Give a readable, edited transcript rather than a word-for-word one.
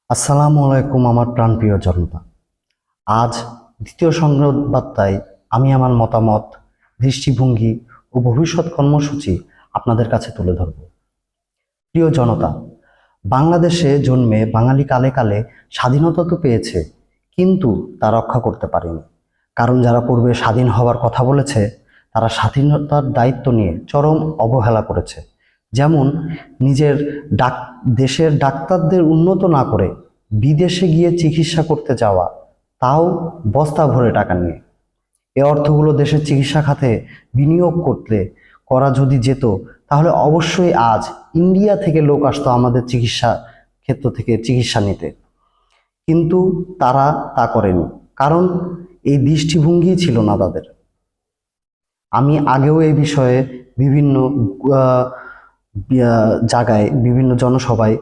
আসসালামু আলাইকুম আমার প্রাণপ্রিয় জনতা। আজ দ্বিতীয় সংবাদ বার্তায় আমি আমার মতামত, দৃষ্টিভঙ্গি ও ভবিষ্যৎ কর্মসূচি আপনাদের কাছে তুলে ধরব। প্রিয় জনতা, বাংলাদেশে জন্মে বাঙালি কালে কালে স্বাধীনতা তো পেয়েছে, কিন্তু তা রক্ষা করতে পারেনি। কারণ যারা পূর্বে স্বাধীন হওয়ার কথা বলেছে, তারা স্বাধীনতার দায়িত্ব নিয়ে চরম অবহেলা করেছে। যেমন নিজের দেশের ডাক্তারদের উন্নত না করে বিদেশে গিয়ে চিকিৎসা করতে যাওয়া, তাও বস্তা ভরে টাকা নিয়ে। এ অর্থগুলো দেশের চিকিৎসা খাতে বিনিয়োগ করা যদি যেত, তাহলে অবশ্যই আজ ইন্ডিয়া থেকে লোক আসতো আমাদের চিকিৎসা ক্ষেত্র থেকে চিকিৎসা নিতে। কিন্তু তারা তা করেনি, কারণ এই দৃষ্টিভঙ্গি ছিল না তাদের। আমি আগেও এই বিষয়ে বিভিন্ন জায়গায়, বিভিন্ন জনসভায়